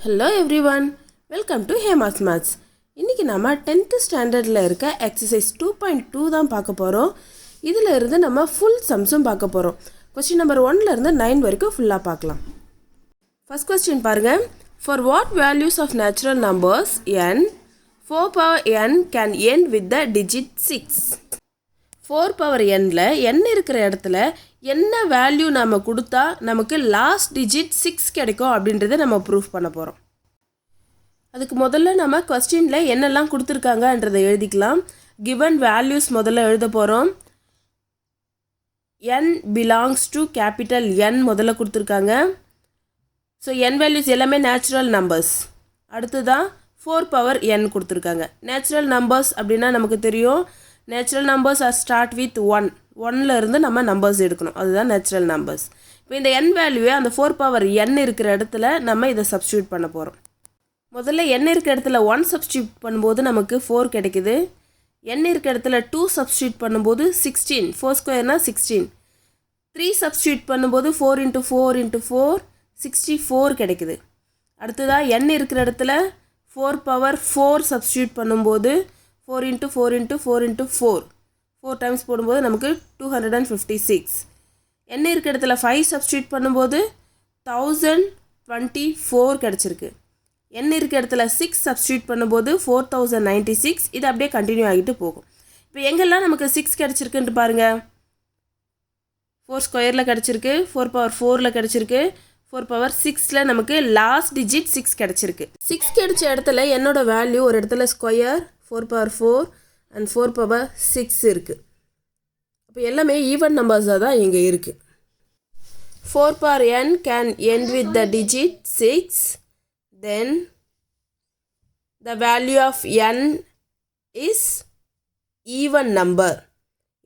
Hello everyone, welcome to Hema's Maths. இன்னைக்கு நாம 10th ஸ்டாண்டர்ட்ல இருக்க எக்ஸசைஸ் 2.2 தான் பார்க்க போறோம். இதுல இருந்து நம்ம full sumsum பார்க்க போறோம். Question number 1 ல இருந்து 9 வரைக்கும் ஃபுல்லா பார்க்கலாம். First question பாருங்க. For what values of natural numbers n 4 power n can end with the digit 6? 4 power n ல n இருக்கிற இடத்துல என்ன வேல்யூ நாம கொடுத்தா நமக்கு லாஸ்ட் டிஜிட் 6 கிடைக்கும் அப்படின்றதை நம்ம ப்ரூஃப் பண்ண போகிறோம். அதுக்கு முதல்ல நம்ம கொஸ்டினில் என்னெல்லாம் கொடுத்துருக்காங்கன்றதை எழுதிக்கலாம். கிவன் வேல்யூஸ் முதல்ல எழுத போகிறோம். n belongs to capital n முதல்ல கொடுத்துருக்காங்க. ஸோ n வேல்யூஸ் எல்லாமே நேச்சுரல் நம்பர்ஸ். அடுத்ததான் 4 பவர் n கொடுத்துருக்காங்க. நேச்சுரல் நம்பர்ஸ் அப்படின்னா நமக்கு தெரியும், natural numbers are start with 1 இருந்து நம்ம நம்பர்ஸ் எடுக்கணும், அதுதான் நேச்சுரல் நம்பர்ஸ். இப்போ இந்த n வேல்யூவே அந்த 4 பவர் n இருக்கிற இடத்துல நம்ம இதை சப்ஸ்டியூட் பண்ண போகிறோம். முதல்ல n இருக்கிற இடத்துல 1 சப்ஸ்டியூட் பண்ணும்போது நமக்கு 4 கிடைக்குது. n இருக்கிற இடத்துல 2 சப்ஸ்டியூட் பண்ணும்போது 16, 4 ஸ்கொயர்னா 16. 3 சப்ஸ்டியூட் பண்ணும்போது 4 × 4 × 4 64 கிடைக்குது. அடுத்ததாக n இருக்கிற இடத்துல 4 பவர் 4 சப்ஸ்டியூட் பண்ணும்போது 4 × 4 × 4 × 4 4 டைம்ஸ் போடும்போது நமக்கு 256. n இருக்கிற இடத்துல 5 சப்ஸ்டியூட் பண்ணும்போது 1024 கிடச்சிருக்கு. n இருக்கிற இடத்துல 6 சப்ஸ்டியூட் பண்ணும்போது 4096. இது அப்படியே கண்டினியூ ஆகிட்டு போகும். இப்போ எங்கெல்லாம் நமக்கு 6 கிடச்சிருக்குன்ட்டு பாருங்கள். 4 ஸ்கொயரில் கிடச்சிருக்கு, 4 பவர் 4ல் கிடச்சிருக்கு, 4 பவர் 6ல் நமக்கு லாஸ்ட் டிஜிட் 6 கிடச்சிருக்கு. 6 கிடைச்ச இடத்துல என்னோட வேல்யூ ஒரு இடத்துல ஸ்கொயர் 4 பவர் 4 அண்ட் 4 பவர் 6 இருக்குது. அப்போ எல்லாமே ஈவன் நம்பர்ஸாக தான் இங்கே இருக்குது. 4 power n can end with the digit 6. Then the value of n is even number.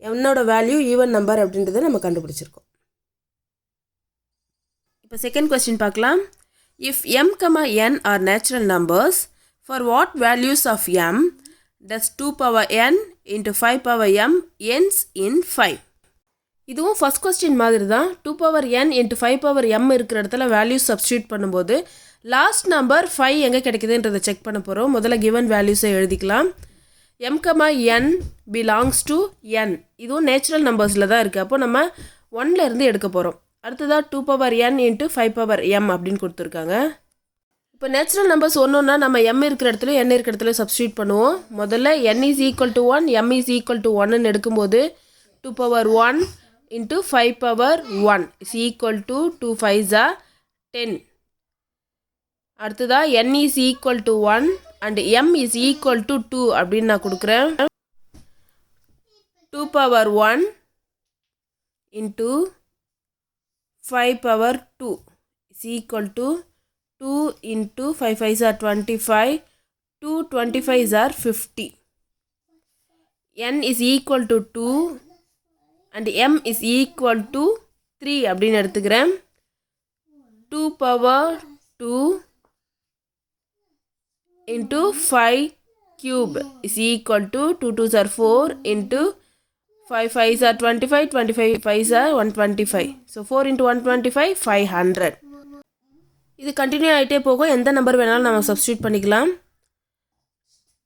என்னோட வேல்யூ ஈவன் நம்பர் அப்படின்றத நம்ம கண்டுபிடிச்சிருக்கோம். இப்போ செகண்ட் கொஸ்டின் பார்க்கலாம். If m, n are natural numbers, for what values of m does 2 power n into 5 power m ends in 5? இதுவும் first question மாதிரி தான். 2 power n into 5 power m இருக்கிற இடத்துல வேல்யூ சப்ஸ்டியூட் பண்ணும்போது லாஸ்ட் நம்பர் 5 எங்கே கிடைக்குதுன்றதை check பண்ண போகிறோம். முதல்ல கிவன் வேல்யூஸை எழுதிக்கலாம். m, n belongs to n. இதுவும் நேச்சுரல் நம்பர்ஸில் தான் இருக்குது. அப்போ நம்ம 1ல் இருந்து எடுக்க போகிறோம். அடுத்ததாக 2 power n into 5 power m அப்படின்னு கொடுத்துருக்காங்க. இப்போ நேச்சுரல் நம்பர்ஸ் ஒன்றுன்னா நம்ம m இருக்கிற இடத்துல n இருக்கிற இடத்துல சப்ஸ்டியூட் பண்ணுவோம். முதல்ல n is equal to 1, m is equal to 1ன்னு எடுக்கும்போது 2 power 1 into 5 power 1 is equal to 2 5s are 10. அடுத்ததாக n is equal to 1 and m is equal to 2 அப்படின்னு நான் கொடுக்குறேன். 2 power 1 into 5 power 2 is equal to 2 into 5 5s are 25, 2 25s are 50. n is equal to 2 and m is equal to 3 அப்படின்னு எடுத்துக்கிறேன். 2 power 2 into 5 cube is equal to 2 2s are 4 into 5 5s are 25, 25 5s are 125. So 4 into 125, 500. இது continue ஆகிட்டே போகும். எந்த number வேணாலும் நம்ம substitute பண்ணிக்கலாம்.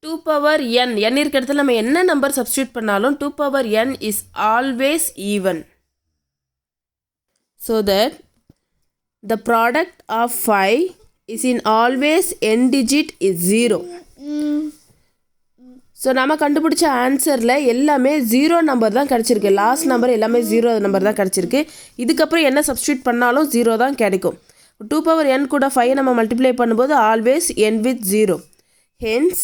2 power n இருக்கிற இடத்துல நம்ம என்ன நம்பர் சப்ஸ்டியூட் பண்ணாலும் 2 power n is always even. So that the product of 5 is in always n digit is 0. ஸோ நம்ம கண்டுபிடிச்ச ஆன்சரில் எல்லாமே 0 நம்பர் தான் கிடச்சிருக்கு. லாஸ்ட் நம்பர் எல்லாமே 0 நம்பர் தான் கிடச்சிருக்கு. இதுக்கப்புறம் என்ன சப்ஸ்டியூட் பண்ணாலும் 0 தான் கிடைக்கும். 2 பவர் n கூட 5 நம்ம மல்டிப்ளை பண்ணும்போது always n with 0. Hence,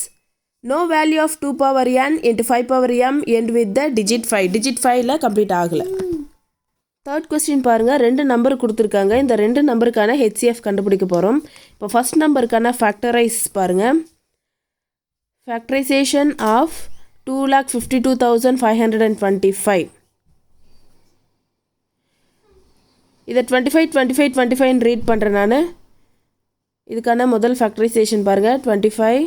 no value of 2 power n into 5 power m end with the digit 5. digit 5ல complete ஆகலை. தேர்ட் கொஸ்டின் பாருங்கள். 2 நம்பர் கொடுத்துருக்காங்க. இந்த 2 நம்பருக்கான HCF கண்டுபிடிக்க போகிறோம். இப்போ ஃபஸ்ட் நம்பருக்கான ஃபேக்டரைஸ் பாருங்கள். Factorisation of 2,52,525. இதை 25 25 25 ரீட் பண்ணுறேன் நான். இதுக்கான முதல் ஃபேக்டரைசேஷன் பாருங்கள். 25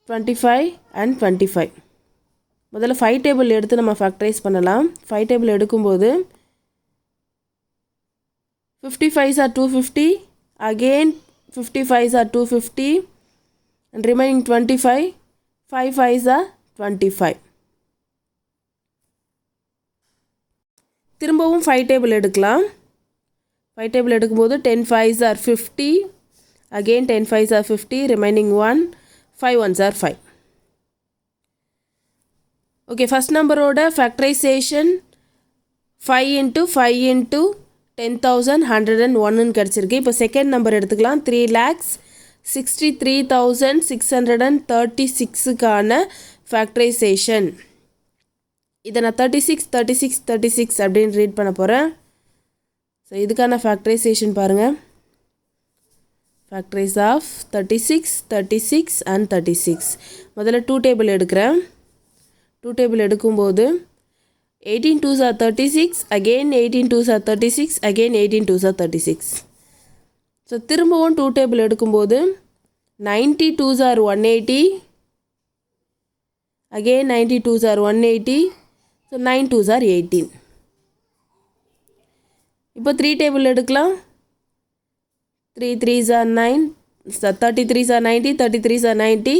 25 and 25. முதல்ல 5 டேபிள் எடுத்து நம்ம ஃபேக்டரைஸ் பண்ணலாம். 5 டேபிள் எடுக்கும்போது 50 5s are 250. Again 50 5s are 250. And remaining 25. 5 5s are 25. திரும்பவும் 5 டேபிள் எடுக்கலாம். 5 டேபிள் எடுக்கும்போது 10 5s are 50. Again 10 5s are 50. Remaining 1. 5 1s are 5. Okay, first number ஓட factorization 5 into 5 into 10,101 கிடச்சிருக்கு. இப்போ செகண்ட் நம்பர் எடுத்துக்கலாம். 3,63,636க்கான ஃபேக்டரைசேஷன். இதை நான் 36 36 36 அப்படின்னு ரீட் பண்ண போகிறேன். ஸோ இதுக்கான ஃபேக்டரைசேஷன் பாருங்கள். Factorise of 36 36 and 36. முதல்ல 2 டேபிள் எடுக்கிறேன். 2 டேபிள் எடுக்கும்போது 18 2s are 36, again 18 2s are 36, again 18 2s are 36. So திரும்பவும் 2 டேபிள் எடுக்கும்போது 90 2s are 180, again 90 2s are 180, so 9 2s are 18. இப்போ 3 டேபிள் எடுக்கலாம். 3 3s are 9, 33s are 90, 33s are 90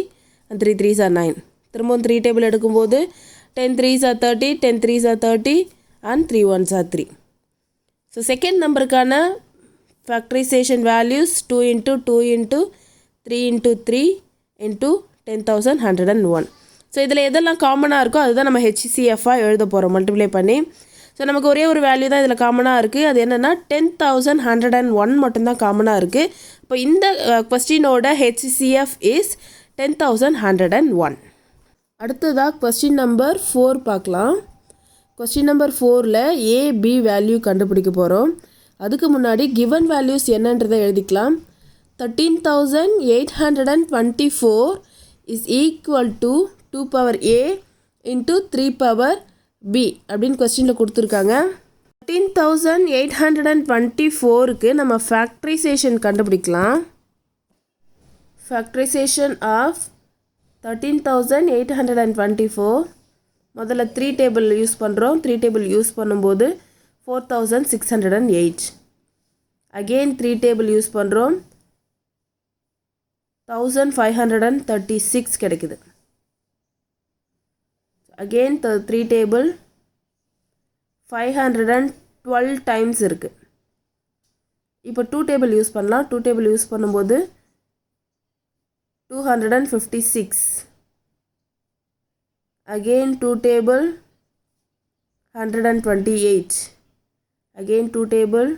and 3 3s are 9. திரும்பவும் 3 table எடுக்கும்போது 10 3s are 30, 10 3s are 30 and 3 1s are 3. So second நம்பருக்கான factorization values 2 into 2 into 3 into 3 into 10,101. So இதில் எதெல்லாம் காமனாக இருக்கோ அதுதான் நம்ம HCF-ஆக எழுத போகிறோம் மல்டிப்ளை பண்ணி. ஸோ நமக்கு ஒரே ஒரு வேல்யூ தான் இதில் காமனாக இருக்குது. அது என்னென்னா 10,101 மட்டும்தான் காமனாக இருக்குது. இப்போ இந்த கொஸ்டினோட HCF இஸ் 10,101. அடுத்ததாக கொஸ்டின் நம்பர் 4 பார்க்கலாம். கொஸ்டின் நம்பர் 4ல் AB வேல்யூ கண்டுபிடிக்க போகிறோம். அதுக்கு முன்னாடி கிவன் வேல்யூஸ் என்னன்றதை எழுதிக்கலாம். 13,824 is equal to 2 power A into 3 power B அப்படின்னு கொஸ்டினில் கொடுத்துருக்காங்க. 13,824க்கு நம்ம ஃபேக்டரைசேஷன் கண்டுபிடிக்கலாம். ஃபேக்டரைசேஷன் ஆஃப் 13,824 முதல்ல 3 டேபிள் யூஸ் பண்ணுறோம். 3 டேபிள் யூஸ் பண்ணும்போது 4,608. அகெயின் 3 டேபிள் யூஸ் பண்ணுறோம். 1,536 கிடைக்குது. அகெயின் 3 டேபிள் 512 டைம்ஸ் இருக்குது. இப்போ 2 டேபிள் யூஸ் பண்ணலாம். 2 டேபிள் யூஸ் பண்ணும்போது 256. Again 2 table 128. Again 2 table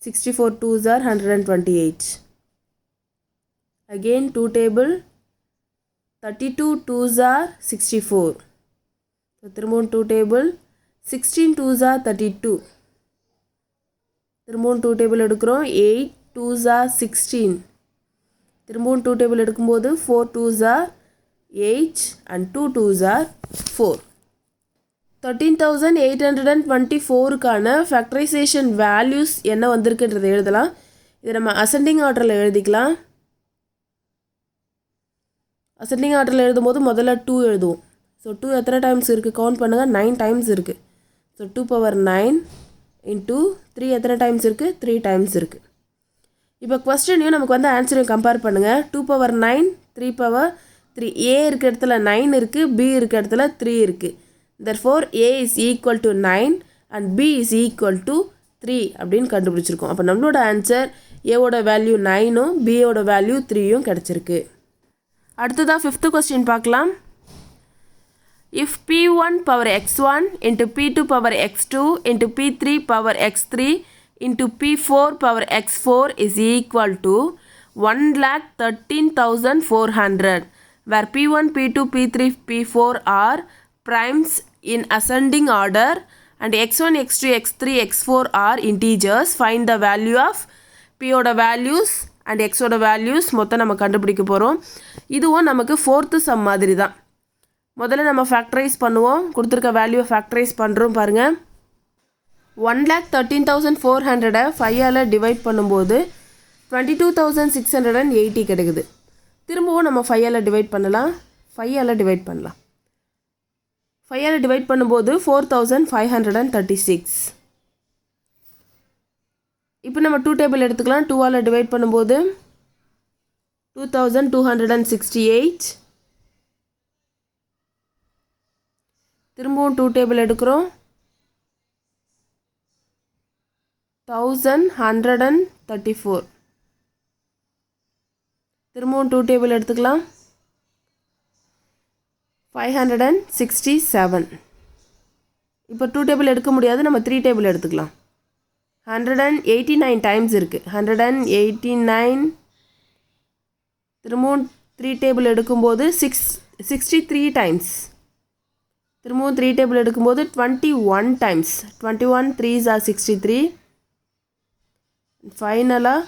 64 2s are 128. Again 2 table 32 2s are 64. So திரும்பவும் 2 table 16 2s are 32. திரும்பவும் 2 table எடுக்கிறோம். 8 2s are 16. திரும்பவும் 2 டேபிள் எடுக்கும்போது 4 2s are 8 and 2 2s are 4. 13,824க்கான factorisation values என்ன வந்திருக்குன்றதை எழுதலாம். இதை நம்ம அசெண்டிங் ஆர்டரில் எழுதிக்கலாம். அசெண்டிங் ஆர்டரில் எழுதும்போது முதல்ல 2 எழுதுவோம். ஸோ 2 எத்தனை டைம்ஸ் இருக்குது கவுண்ட் பண்ணுங்கள். 9 டைம்ஸ் இருக்குது. ஸோ 2 பவர் 9 இன்ட்டு 3 எத்தனை டைம்ஸ் இருக்குது 3 டைம்ஸ் இருக்குது. இப்போ கொஸ்டினையும் நமக்கு வந்து ஆன்சரையும் கம்பேர் பண்ணுங்கள். 2 பவர் 9 3 பவர் 3. A இருக்க இடத்துல 9 இருக்குது, B இருக்க இடத்துல 3 இருக்குது. therefore A is equal to 9 and B is equal to 3 அப்படின்னு கண்டுபிடிச்சிருக்கோம். அப்போ நம்மளோட ஆன்சர் ஏவோட வேல்யூ 9ம் பியோட வேல்யூ 3யும் கிடச்சிருக்கு. அடுத்ததாக 5th கொஸ்டின் பார்க்கலாம். If P1 power x1 into P2 power x2 into P3 power x3 into P4 power x4 is equal to 1,13,400, where P1, P2, P3, P4 are primes in ascending order and x1, x2, x3, x4 are integers. Find the value of P ஓட values and x ஓட values மொத்தம் நம்ம கண்டுபிடிக்க போகிறோம். இதுவும் நமக்கு 4th some மாதிரி தான். முதல்ல நம்ம ஃபேக்டரைஸ் பண்ணுவோம். கொடுத்துருக்க வேல்யூவை ஃபேக்டரைஸ் பண்ணுறோம் பாருங்கள். 1,13,400 5ஆல் டிவைட் பண்ணும்போது 22,680 கிடைக்குது. திரும்பவும் நம்ம 5ஆல் டிவைட் பண்ணலாம். 5ஆல் டிவைட் பண்ணலாம். 5ஆல் டிவைட் பண்ணும்போது 4,536. இப்போ நம்ம 2 டேபிள் எடுத்துக்கலாம். 2ஆல் டிவைட் பண்ணும்போது 2268. திரும்பவும் 2 டேபிள் எடுக்கிறோம். 1134. திரும்பவும் 2 டேபிள் எடுத்துக்கலாம். 567. இப்போ 2 டேபிள் எடுக்க முடியாது, நம்ம 3 டேபிள் எடுத்துக்கலாம். 189 டைம்ஸ் இருக்குது. 189. திரும்பவும் 3 டேபிள் எடுக்கும்போது 63 டைம்ஸ். திரும்பவும் 3 டேபிள் எடுக்கும்போது 21 டைம்ஸ். 21 3s are 63. ஃபைனலாக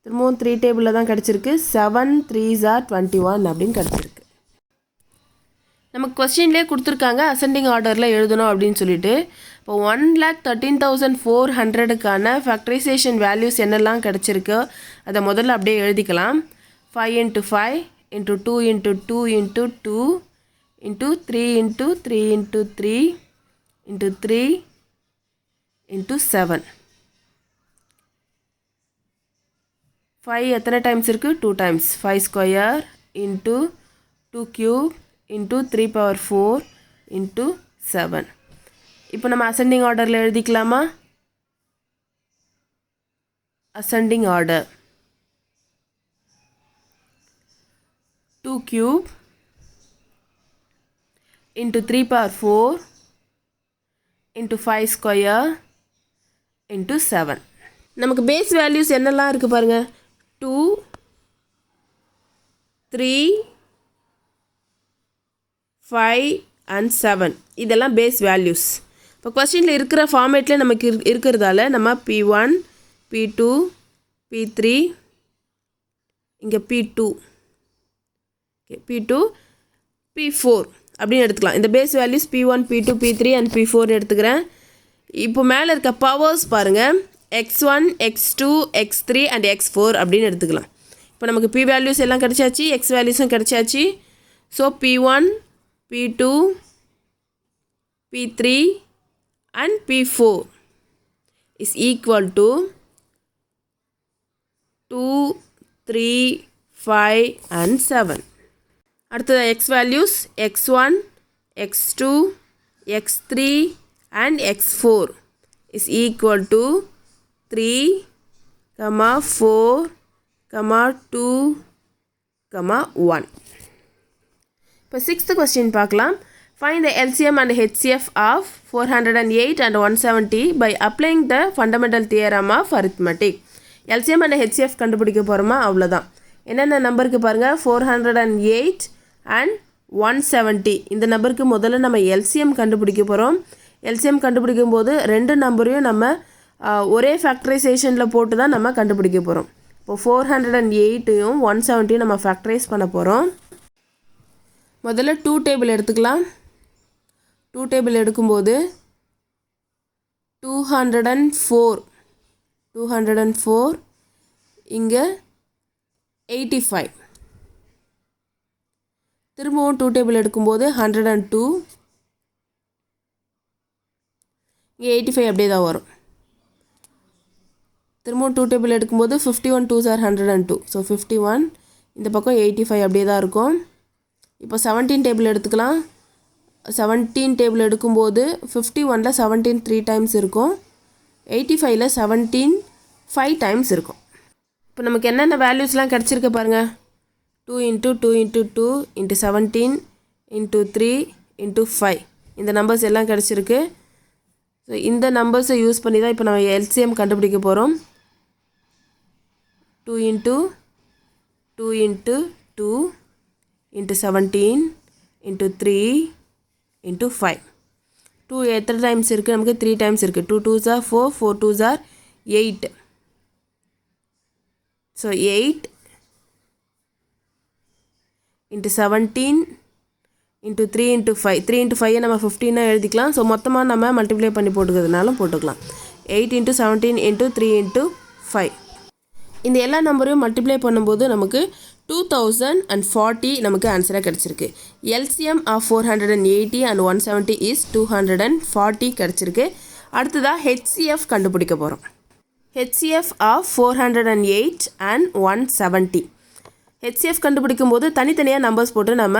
திரும்பவும் 3 டேபிளில் தான் கிடச்சிருக்கு. 7 3s are 21 அப்படின்னு கிடச்சிருக்கு. நமக்கு கொஸ்டின்லேயே கொடுத்துருக்காங்க அசெண்டிங் ஆர்டரில் எழுதணும் அப்படின்னு சொல்லிட்டு. இப்போ 1,13,400க்கான ஃபேக்டரைசேஷன் வேல்யூஸ் என்னெல்லாம் கிடச்சிருக்கு அதை முதல்ல அப்படியே எழுதிக்கலாம். 5 × 5 × 2 × 2 × 2 × 3 × 3 × 3 × 3 × 7. 5 எத்தனை டைம்ஸ் இருக்குது? 2 டைம்ஸ். 5 square × 2 cube × 3^4 × 7. இப்போ நம்ம அசெண்டிங் ஆர்டரில் எழுதிக்கலாமா? Ascending order 2 cube into 3^4 into 5 square into 7. நமக்கு பேஸ் வேல்யூஸ் என்னெல்லாம் இருக்குது பாருங்கள். 2 3 5 and 7 இதெல்லாம் பேஸ் வேல்யூஸ். இப்போ கொஸ்டினில் இருக்கிற ஃபார்மேட்டில் நமக்கு இருக்கிறதால நம்ம P1 P2 P3 இங்கே P2 P2 P4 அப்படின்னு எடுத்துக்கலாம். இந்த base values P1 P2 P3 and P4 எடுத்துக்கிறேன். இப்போ மேலே இருக்க பவர்ஸ் பாருங்கள். X1 X2 X3 and X4 அப்படின்னு எடுத்துக்கலாம். இப்போ நமக்கு P வேல்யூஸ் எல்லாம் கிடச்சாச்சு, X வேல்யூஸும் கிடச்சாச்சு. So P1 P2 P3 and P4 is equal to 2 3 5 and 7. அடுத்தது X values X1 X2 X3 and X4 is equal to 3 4 2 1. இப்போ 6th question பார்க்கலாம். Find the LCM and HCF of 408 and 170 by applying the fundamental theorem of arithmetic. LCM and HCF கண்டுபிடிக்க போகிறோமா? அவ்வளோதான். என்னென்ன நம்பருக்கு பாருங்கள். 408 and 170 இந்த நம்பருக்கு முதல்ல நம்ம LCM கண்டுபிடிக்க போகிறோம். LCM கண்டுபிடிக்கும் போது ரெண்டு நம்பரையும் நம்ம ஒரே ஃபேக்டரைசேஷனில் போட்டு தான் நம்ம கண்டுபிடிக்க போகிறோம். இப்போ 408யும் 170யும் நம்ம ஃபேக்டரைஸ் பண்ண போகிறோம். முதல்ல 2 டேபிள் எடுத்துக்கலாம். 2 டேபிள் எடுக்கும்போது 204 இங்கே 85. திரும்பவும் 2 டேபிள் எடுக்கும்போது 102 இங்கே 85 அப்படியே தான் வரும். திரும்பவும் 2 டேபிள் எடுக்கும்போது 51 2s are 102. ஸோ 51 இந்த பக்கம் 85 அப்படியே தான் இருக்கும். இப்போ 17 டேபிள் எடுத்துக்கலாம். 17 டேபிள் எடுக்கும்போது 51ல் 17 3 டைம்ஸ் இருக்கும். 85ல் 17 5 டைம்ஸ் இருக்கும். இப்போ நமக்கு என்னென்ன வேல்யூஸ்லாம் கிடச்சிருக்கு பாருங்கள். 2 × 2 × 2 × 17 × 3 × 5 இந்த நம்பர்ஸ் எல்லாம் கிடச்சிருக்கு. ஸோ இந்த நம்பர்ஸை யூஸ் பண்ணி தான் இப்போ நம்ம LCM கண்டுபிடிக்க போகிறோம். 2 × 2 × 2 × 17 × 3 × 5. 2 எத்தனை டைம்ஸ் இருக்குது? நமக்கு 3 டைம்ஸ் இருக்குது. 2 2s are 4, 4 2s are 8. So 8 × 17 × 3 × 5. 3 × 5 நம்ம 15 எழுதிக்கலாம். ஸோ மொத்தமாக நம்ம மல்டிப்ளை பண்ணி போட்டுக்கிறதுனாலும் போட்டுக்கலாம். 8 × 17 × 3 × 5. இந்த எல்லா நம்பரையும் மல்டிப்ளை பண்ணும்போது நமக்கு 2040 நமக்கு ஆன்சராக கிடச்சிருக்கு. LCM ஆஃப் 480 and 170 இஸ் 240 கிடச்சிருக்கு. அடுத்ததாக HCF கண்டுபிடிக்க போகிறோம். HCF of 408 and 170. HCF கண்டுபிடிக்கும் போது தனித்தனியாக நம்பர்ஸ் போட்டு நம்ம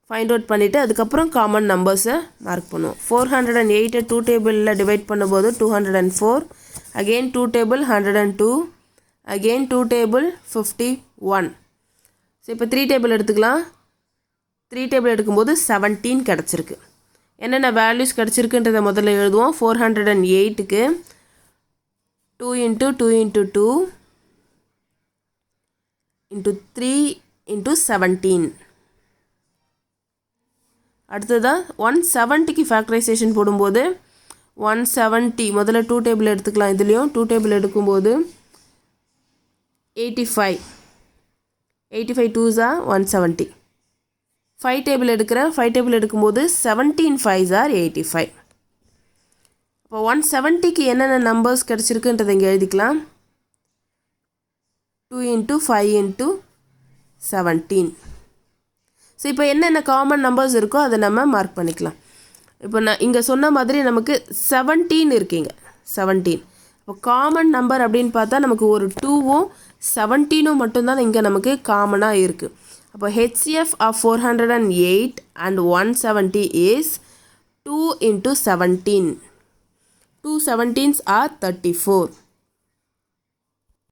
ஃபைண்ட் அவுட் பண்ணிவிட்டு அதுக்கப்புறம் காமன் நம்பர்ஸை மார்க் பண்ணுவோம். 408 2 டேபிளில் டிவைட் பண்ணும்போது 204, again 2 table 102, again 2 table 51. So இப்போ 3 டேபிள் எடுத்துக்கலாம். 3 டேபிள் எடுக்கும்போது 17 கிடச்சிருக்கு. என்னென்ன வேல்யூஸ் கிடச்சிருக்குன்றதை முதல்ல எழுதுவோம். 408க்கு 2 into 2 into 2 into 3 into 17. அடுத்ததாக 170க்கு ஃபேக்டரைசேஷன் போடும்போது 170 முதல்ல 2 டேபிள் எடுத்துக்கலாம். இதுலேயும் 2 டேபிள் எடுக்கும்போது 85 2s are 170. 5 டேபிள் எடுக்கிறேன். 5 டேபிள் எடுக்கும்போது 17 5s are 85. இப்போ 170க்கு என்னென்ன நம்பர்ஸ் கிடச்சிருக்குன்றதை இங்கே எழுதிக்கலாம். 2 into 5 into 17. ஸோ இப்போ என்னென்ன காமன் நம்பர்ஸ் இருக்கோ அதை நம்ம மார்க் பண்ணிக்கலாம். இப்போ நான் இங்கே சொன்ன மாதிரி நமக்கு 17 இருக்கீங்க. 17 இப்போ காமன் நம்பர் அப்படின்னு பார்த்தா நமக்கு ஒரு 2வும் 17ம் மட்டும்தான் இங்கே நமக்கு காமனாக இருக்குது. அப்போ HCF of 408 and 170 is 2 into 17. 2 17s are 34.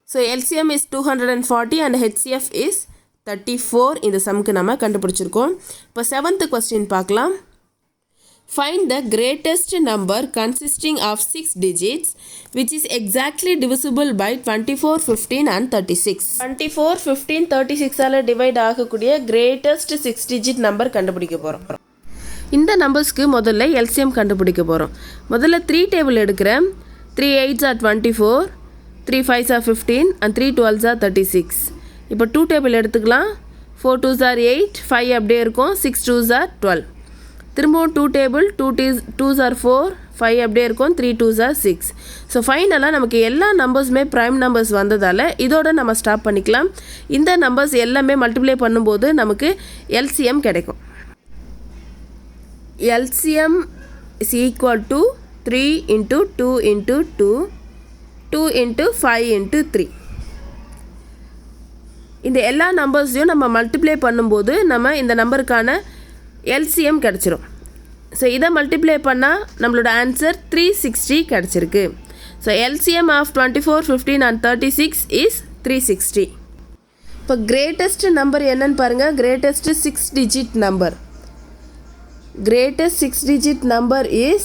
So LCM is 240 and HCF is 34. இந்த சம்க்கு நம்ம கண்டுபிடிச்சிருக்கோம். இப்போ 7th question பார்க்கலாம். Find the greatest number consisting of 6 digits which is exactly divisible by 24, 15 and 36. 24, 15, 36 all divide ஆகக்கூடிய greatest 6 digit நம்பர் கண்டுபிடிக்க போகிறோம். இந்த நம்பர்ஸ்க்கு முதல்ல LCM கண்டுபிடிக்க போகிறோம். முதல்ல 3 டேபிள் எடுக்கிறேன். 3 8s are 24, 3 5s are 15 and 3 12s are 36. இப்போ 2 டேபிள் எடுத்துக்கலாம். 4 2s are 8, 5 அப்படியே இருக்கும். 6 2s are 12. திரும்பவும் 2 டேபிள் 2s are 4, 5 அப்படியே இருக்கும். 3 2s are 6. ஸோ ஃபைனலாக நமக்கு எல்லா நம்பர்ஸுமே ப்ரைம் நம்பர்ஸ் வந்ததால் இதோட நம்ம ஸ்டாப் பண்ணிக்கலாம். இந்த நம்பர்ஸ் எல்லாமே மல்டிப்ளை பண்ணும்போது நமக்கு LCM கிடைக்கும். LCM is equal to 3 into 2 into 2, 2 into 5 into 3. இந்த எல்லா நம்பர்ஸையும் நம்ம மல்டிப்ளை பண்ணும்போது நம்ம இந்த நம்பருக்கான LCM கிடச்சிரும். ஸோ இதை மல்டிப்ளை பண்ணால் நம்மளோட ஆன்சர் 360 கிடச்சிருக்கு. So LCM of 24, 15 and 36 is 360. இப்போ கிரேட்டஸ்ட் நம்பர் என்னன்னு பாருங்கள். Greatest 6 digit number. Greatest 6 digit number is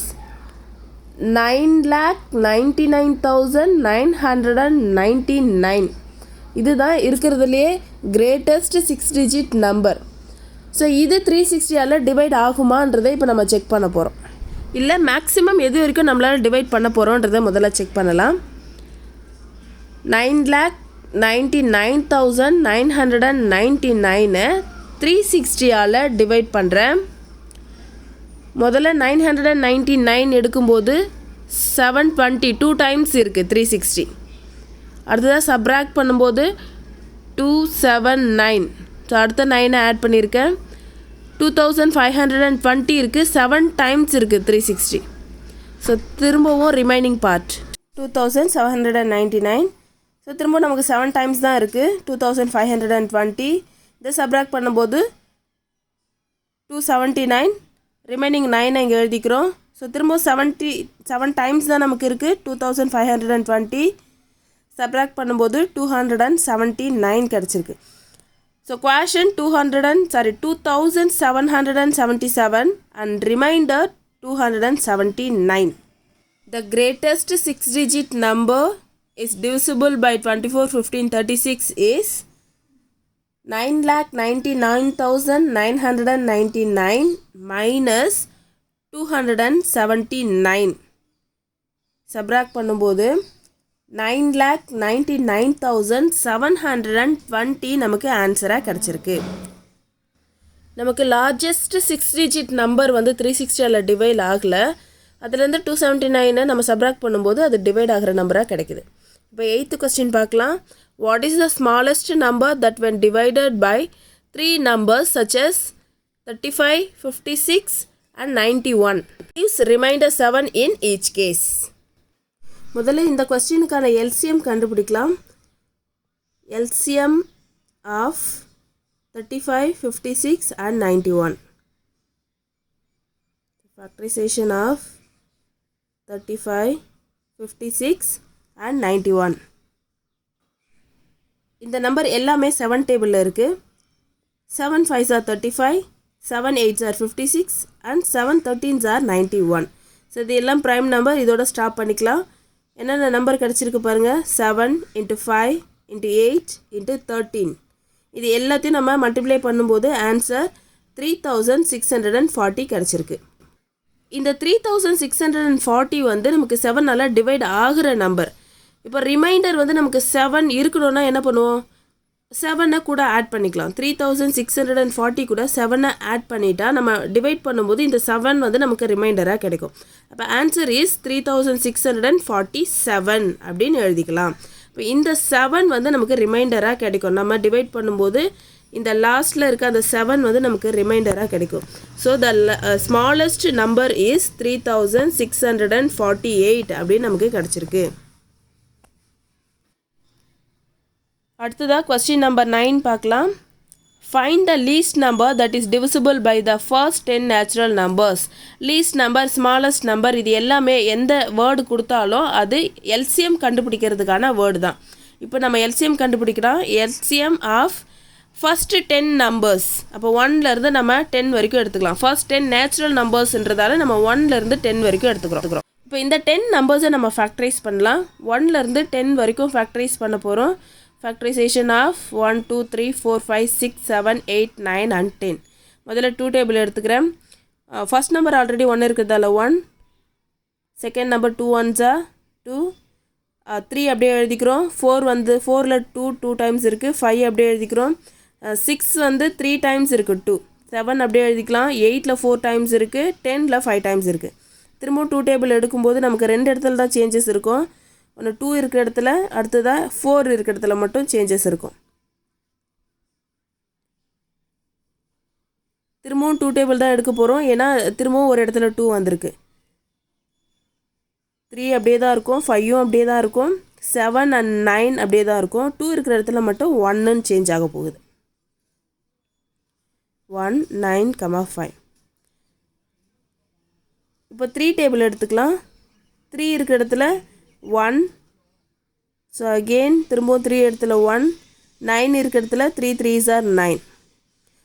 9,99,999. இதுதான் இருக்கிறதுலையே கிரேட்டஸ்ட் 6 digit நம்பர். ஸோ இது 360ஆல் டிவைட் ஆகுமான்றதை இப்போ நம்ம செக் பண்ண போகிறோம். இல்லை மேக்ஸிமம் எது வரைக்கும் நம்மளால் டிவைட் பண்ண போகிறோன்றதை முதல்ல செக் பண்ணலாம். 9,99,999 360ஆல் டிவைட் பண்ணுறேன். முதல்ல 999 எடுக்கும்போது 720 2 டைம்ஸ் இருக்குது 360. அடுத்ததாக சப்ராக்ட் பண்ணும்போது 279. ஸோ அடுத்த 9 ஆட் பண்ணியிருக்கேன். 2520 இருக்குது. 7 டைம்ஸ் இருக்குது 360. ஸோ திரும்பவும் ரிமைனிங் பார்ட் 2799. ஸோ திரும்பவும் நமக்கு 7 டைம்ஸ் தான் இருக்குது 2520. இதை சப்ராக்ட் பண்ணும்போது 279. ரிமைனிங் 9 இங்கே எழுதிக்கிறோம். ஸோ திரும்ப 7 டைம்ஸ் தான் நமக்கு இருக்குது 2520. சப்ராக்ட் பண்ணும்போது 279 கிடச்சிருக்கு. So quotient 2777 and remainder 279. The greatest 6 digit number is divisible by 24, 15, 36 is 9,99,999 minus 279. Subtract பண்ணும்போது 9,99,720 நமக்கு ஆன்சராக கிடச்சிருக்கு. நமக்கு லார்ஜஸ்ட் 6 digit நம்பர் வந்து 360ஆல் டிவைட் ஆகலை. அதுலேருந்து 279 நம்ம சப்ராக்ட் பண்ணும்போது அது டிவைட் ஆகிற நம்பராக கிடைக்குது. இப்போ 8th question பார்க்கலாம். What is the smallest number that when divided by 3 numbers such as 35, 56 and 91 gives remainder 7 in each case? முதல்ல இந்த கொஸ்டினுக்கான எல்சிஎம் கண்டுபிடிக்கலாம். LCM of 35, 56 and 91. Factorization of 35, 56 and 91. இந்த நம்பர் எல்லாமே 7 டேபிளில் இருக்குது. 7 5s are 35, 7 8s are 56 and 7 13s are 91. So இது எல்லாம் ப்ரைம் நம்பர். இதோட ஸ்டாப் பண்ணிக்கலாம். என்னென்ன நம்பர் கிடச்சிருக்கு பாருங்கள். 7 × 5 × 8 × 13. இது எல்லாத்தையும் நம்ம மல்டிப்ளை பண்ணும்போது ஆன்சர் 3640 கிடச்சிருக்கு. இந்த 3640 வந்து நமக்கு 7ஆல் டிவைட் ஆகிற நம்பர். இப்போ ரிமைண்டர் வந்து நமக்கு 7 இருக்கணும்னா என்ன பண்ணுவோம்? 7 கூட ஆட் பண்ணிக்கலாம். 3640 கூட 7 ஆட் பண்ணிட்டா நம்ம டிவைட் பண்ணும்போது இந்த 7 வந்து நமக்கு ரிமைண்டராக கிடைக்கும். அப்போ ஆன்சர் இஸ் 3647 அப்படின்னு எழுதிக்கலாம். இப்போ இந்த 7 வந்து நமக்கு ரிமைண்டராக கிடைக்கும். நம்ம டிவைட் பண்ணும்போது இந்த லாஸ்ட்டில் இருக்க அந்த 7 வந்து நமக்கு ரிமைண்டராக கிடைக்கும். So the smallest number is 3648 அப்படின்னு நமக்கு கிடச்சிருக்கு. அடுத்ததாக கொஸ்டின் நம்பர் 9 பார்க்கலாம். Find the least number that is divisible by the first 10 natural numbers. Least number, smallest number, இது எல்லாமே எந்த வேர்டு கொடுத்தாலும் அது எல்சிஎம் கண்டுபிடிக்கிறதுக்கான வேர்டு தான். இப்போ நம்ம எல்சிஎம் கண்டுபிடிக்கிறோம். LCM of first 10 numbers. அப்போ 1லேருந்து நம்ம 10 வரைக்கும் எடுத்துக்கலாம். ஃபர்ஸ்ட் 10 நேச்சுரல் நம்பர்ஸ்ன்றதால நம்ம 1லேருந்து 10 வரைக்கும் எடுத்துக்கிறோம். இப்போ இந்த 10 நம்பர்ஸை நம்ம ஃபேக்டரைஸ் பண்ணலாம். 1லேருந்து 10 வரைக்கும் ஃபேக்டரைஸ் பண்ண போகிறோம். Factorisation of 1 2 3 4 5 6 7 8 9 and 10. முதல்ல 2 டேபிள் எடுத்துக்கிறேன். ஃபர்ஸ்ட் நம்பர் ஆல்ரெடி 1 இருக்கிறதால 1. Second number 2 1s are 2. 3 அப்படியே எழுதிக்கிறோம். 4 வந்து 4ல் 2 டைம்ஸ் இருக்குது. 5 அப்படியே எழுதிக்கிறோம். 6 வந்து 3 டைம்ஸ் இருக்குது 2. 7 அப்படியே எழுதிக்கலாம். 8ல் 4 டைம்ஸ் இருக்குது. 10ல் 5 டைம்ஸ் இருக்குது. திரும்பவும் 2 டேபிள் எடுக்கும்போது நமக்கு 2 இடத்துல தான் சேஞ்சஸ் இருக்கும். ஒன்று 2 இருக்கிற இடத்துல, அடுத்ததாக 4 இருக்கிற இடத்துல மட்டும் சேஞ்சஸ் இருக்கும். திரும்பவும் 2 டேபிள் தான் எடுக்க போகிறோம். ஏன்னா திரும்பவும் ஒரு இடத்துல 2 வந்திருக்கு. 3 அப்படியே தான் இருக்கும். 5ம் அப்படியே தான் இருக்கும். 7 and 9 அப்படியே தான் இருக்கும். 2 இருக்கிற இடத்துல மட்டும் 1ன்னு சேஞ்ச் ஆக போகுது. 1 9, 5. இப்போ 3 டேபிள் எடுத்துக்கலாம். 3 இருக்கிற இடத்துல 1. ஸோ அகெயின் திரும்பவும் 3 இடத்துல 1. 9 இருக்கிற இடத்துல 3 3s are 9.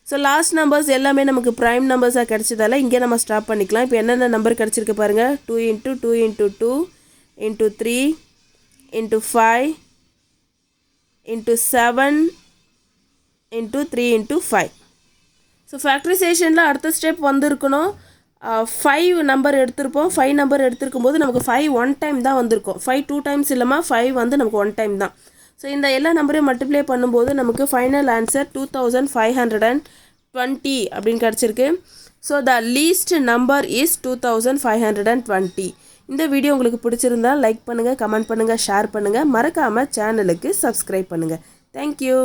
So last numbers எல்லாமே நமக்கு ப்ரைம் நம்பர்ஸாக கிடச்சதால இங்கே நம்ம ஸ்டாப் பண்ணிக்கலாம். இப்போ என்னென்ன நம்பர் கிடச்சிருக்கு பாருங்கள். 2 × 2 × 2 × 3 × 5 × 7 × 3 × 5. ஸோ ஃபேக்டரைசேஷனில் அடுத்த ஸ்டெப் வந்திருக்கணும். 5 நம்பர் எடுத்திருப்போம். 5 நம்பர் எடுத்திருக்கும் போது நமக்கு 5 1 டைம் தான் வந்திருக்கும். 5 2 டைம்ஸ் இல்லாமல் 5 வந்து நமக்கு 1 டைம் தான். ஸோ இந்த எல்லா நம்பரையும் மல்டிப்ளை பண்ணும்போது நமக்கு ஃபைனல் ஆன்சர் 2520 அப்படின்னு கிடச்சிருக்கு. So the least number is 2520. இந்த வீடியோ உங்களுக்கு பிடிச்சிருந்தால் லைக் பண்ணுங்கள், கமெண்ட் பண்ணுங்கள், ஷேர் பண்ணுங்கள். மறக்காமல் சேனலுக்கு சப்ஸ்கிரைப் பண்ணுங்கள். தேங்க்யூ.